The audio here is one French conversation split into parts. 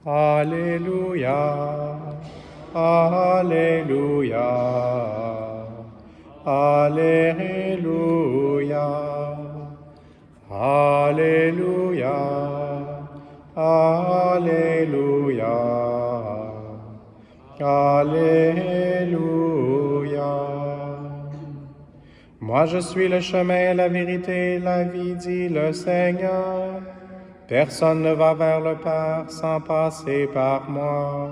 Alléluia, Alléluia, Alléluia, Alléluia, Alléluia, Alléluia. Moi je suis le chemin, la vérité, la vie, dit le Seigneur. Personne ne va vers le Père sans passer par moi.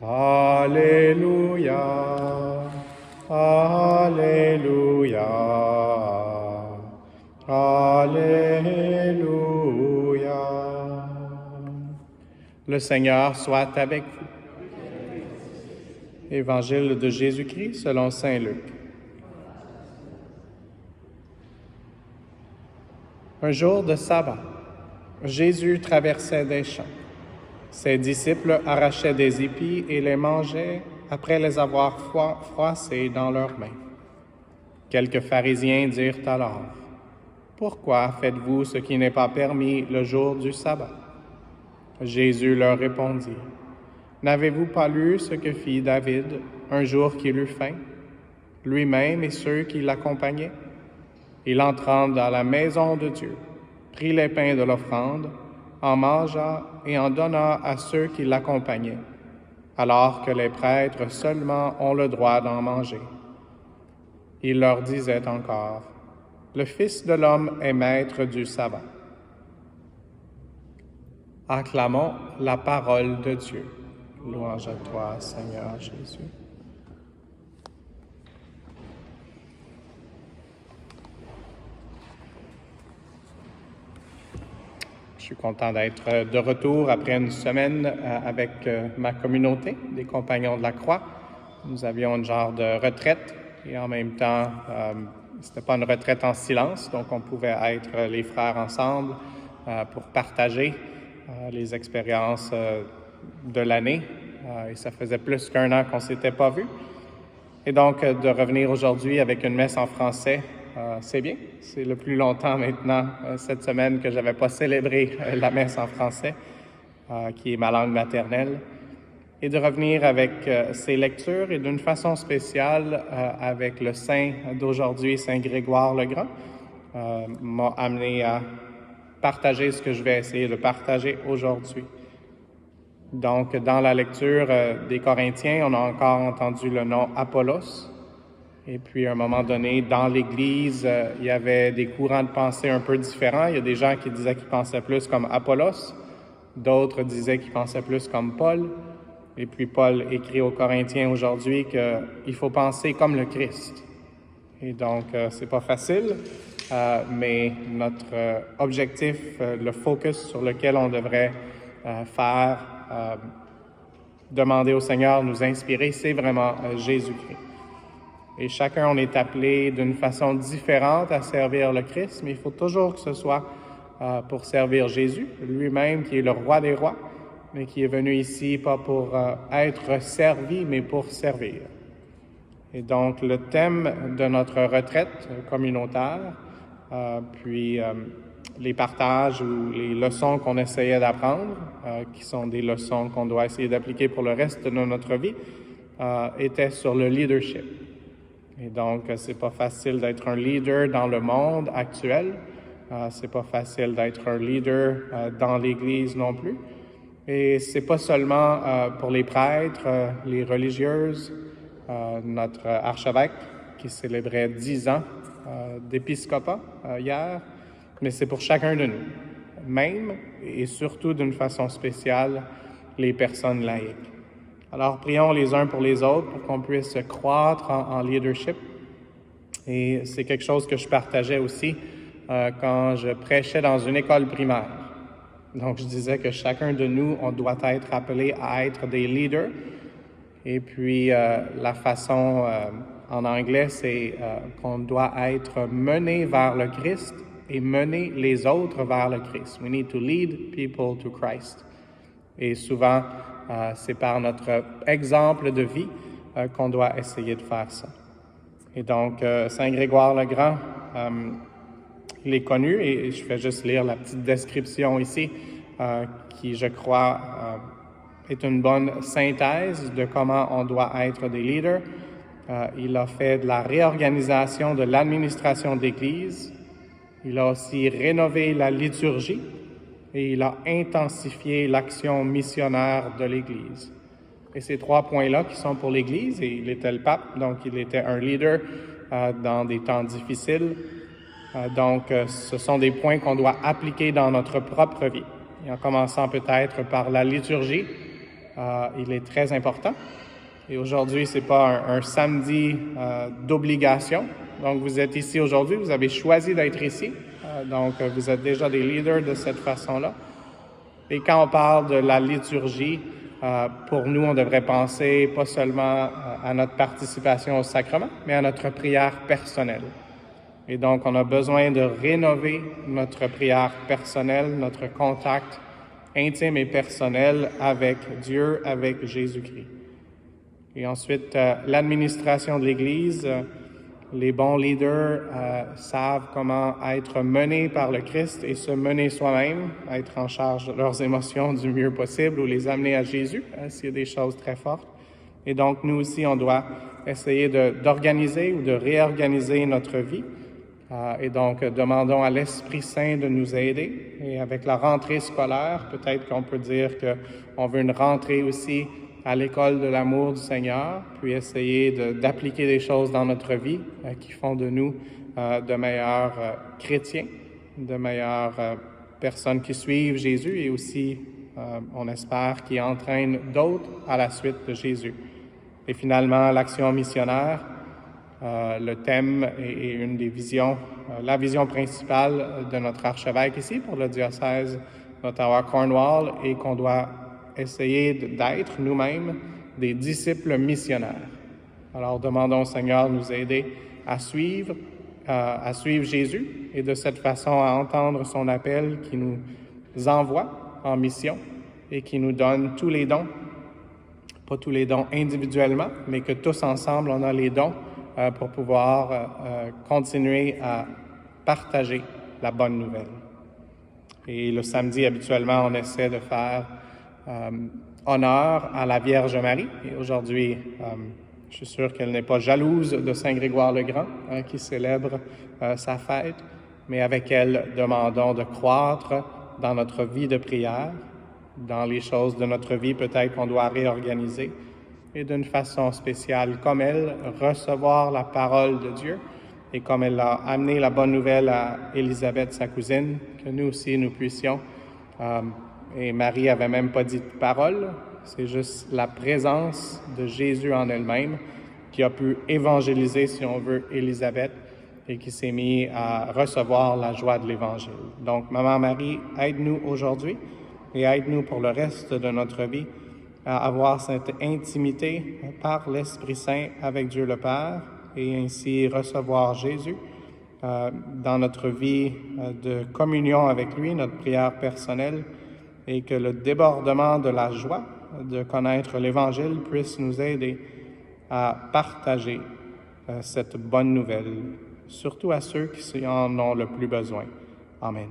Alléluia, Alléluia, Alléluia. Le Seigneur soit avec vous. Évangile de Jésus-Christ selon saint Luc. Un jour de sabbat, Jésus traversait des champs. Ses disciples arrachaient des épis et les mangeaient après les avoir froissés dans leurs mains. Quelques pharisiens dirent alors: « Pourquoi faites-vous ce qui n'est pas permis le jour du sabbat ?» Jésus leur répondit: « N'avez-vous pas lu ce que fit David un jour qu'il eut faim, lui-même et ceux qui l'accompagnaient? Il entra dans la maison de Dieu, prit les pains de l'offrande, en mangea et en donna à ceux qui l'accompagnaient, alors que les prêtres seulement ont le droit d'en manger. Il leur disait encore: « Le Fils de l'homme est maître du sabbat. » Acclamons la parole de Dieu. Louange à toi, Seigneur Jésus. Je suis content d'être de retour après une semaine avec ma communauté des Compagnons de la Croix. Nous avions un genre de retraite et en même temps, c'était pas une retraite en silence, donc on pouvait être les frères ensemble pour partager les expériences de l'année. Et ça faisait plus qu'un an qu'on ne s'était pas vus. Et donc, de revenir aujourd'hui avec une messe en français, c'est bien. C'est le plus longtemps maintenant, cette semaine, que je n'avais pas célébré la messe en français, qui est ma langue maternelle. Et de revenir avec ces lectures et d'une façon spéciale avec le saint d'aujourd'hui, Saint Grégoire le Grand, m'a amené à partager ce que je vais essayer de partager aujourd'hui. Donc, dans la lecture des Corinthiens, on a encore entendu le nom Apollos. Et puis, à un moment donné, dans l'Église, il y avait des courants de pensée un peu différents. Il y a des gens qui disaient qu'ils pensaient plus comme Apollos, d'autres disaient qu'ils pensaient plus comme Paul. Et puis, Paul écrit aux Corinthiens aujourd'hui qu'il faut penser comme le Christ. Et donc, c'est pas facile, mais notre objectif, le focus sur lequel on devrait demander au Seigneur de nous inspirer, c'est vraiment Jésus-Christ. Et chacun, on est appelé d'une façon différente à servir le Christ, mais il faut toujours que ce soit pour servir Jésus, lui-même qui est le roi des rois, mais qui est venu ici pas pour être servi, mais pour servir. Et donc, le thème de notre retraite communautaire, puis les partages ou les leçons qu'on essayait d'apprendre, qui sont des leçons qu'on doit essayer d'appliquer pour le reste de notre vie, étaient sur le leadership. Et donc, c'est pas facile d'être un leader dans le monde actuel. C'est pas facile d'être un leader dans l'Église non plus. Et c'est pas seulement pour les prêtres, les religieuses, notre archevêque qui célébrait 10 ans d'épiscopat hier, mais c'est pour chacun de nous, même et surtout d'une façon spéciale, les personnes laïques. Alors, prions les uns pour les autres pour qu'on puisse croître en leadership. Et c'est quelque chose que je partageais aussi quand je prêchais dans une école primaire. Donc, je disais que chacun de nous, on doit être appelé à être des leaders. Et puis, la façon en anglais, c'est qu'on doit être mené vers le Christ et mener les autres vers le Christ. We need to lead people to Christ. Et souvent, c'est par notre exemple de vie qu'on doit essayer de faire ça. Et donc, Saint Grégoire le Grand, il est connu, et je vais juste lire la petite description ici, qui, je crois, est une bonne synthèse de comment on doit être des leaders. Il a fait de la réorganisation de l'administration de l'Église. Il a aussi rénové la liturgie et il a intensifié l'action missionnaire de l'Église. Et ces 3 points-là qui sont pour l'Église, et il était le pape, donc il était un leader dans des temps difficiles. Donc, ce sont des points qu'on doit appliquer dans notre propre vie. Et en commençant peut-être par la liturgie, il est très important. Et aujourd'hui, ce n'est pas un samedi d'obligation. Donc, vous êtes ici aujourd'hui, vous avez choisi d'être ici. Donc, vous êtes déjà des leaders de cette façon-là. Et quand on parle de la liturgie, pour nous, on devrait penser pas seulement à notre participation au sacrement, mais à notre prière personnelle. Et donc, on a besoin de rénover notre prière personnelle, notre contact intime et personnel avec Dieu, avec Jésus-Christ. Et ensuite, l'administration de l'Église. Les bons leaders savent comment être menés par le Christ et se mener soi-même, être en charge de leurs émotions du mieux possible ou les amener à Jésus, s'il y a des choses très fortes. Et donc, nous aussi, on doit essayer d'organiser ou de réorganiser notre vie. Et donc, demandons à l'Esprit Saint de nous aider. Et avec la rentrée scolaire, peut-être qu'on peut dire qu'on veut une rentrée aussi à l'école de l'amour du Seigneur, puis essayer d'appliquer des choses dans notre vie qui font de nous de meilleurs chrétiens, de meilleures personnes qui suivent Jésus et aussi, on espère, qui entraînent d'autres à la suite de Jésus. Et finalement, l'action missionnaire, le thème est une des visions, la vision principale de notre archevêque ici pour le diocèse d'Ottawa-Cornwall et qu'on doit essayer d'être nous-mêmes des disciples missionnaires. Alors, demandons au Seigneur de nous aider à suivre Jésus et de cette façon à entendre son appel qui nous envoie en mission et qui nous donne tous les dons, pas tous les dons individuellement, mais que tous ensemble, on a les dons pour pouvoir continuer à partager la bonne nouvelle. Et le samedi, habituellement, on essaie de faire honneur à la Vierge Marie. Et aujourd'hui, je suis sûr qu'elle n'est pas jalouse de Saint Grégoire le Grand, qui célèbre sa fête, mais avec elle, demandons de croître dans notre vie de prière, dans les choses de notre vie peut-être qu'on doit réorganiser, et d'une façon spéciale, comme elle, recevoir la parole de Dieu, et comme elle a amené la bonne nouvelle à Élisabeth, sa cousine, que nous aussi, nous puissions. Et Marie n'avait même pas dit de parole, c'est juste la présence de Jésus en elle-même qui a pu évangéliser, si on veut, Élisabeth, et qui s'est mis à recevoir la joie de l'Évangile. Donc, Maman Marie, aide-nous aujourd'hui et aide-nous pour le reste de notre vie à avoir cette intimité par l'Esprit Saint avec Dieu le Père et ainsi recevoir Jésus dans notre vie de communion avec lui, notre prière personnelle, et que le débordement de la joie de connaître l'Évangile puisse nous aider à partager cette bonne nouvelle, surtout à ceux qui en ont le plus besoin. Amen.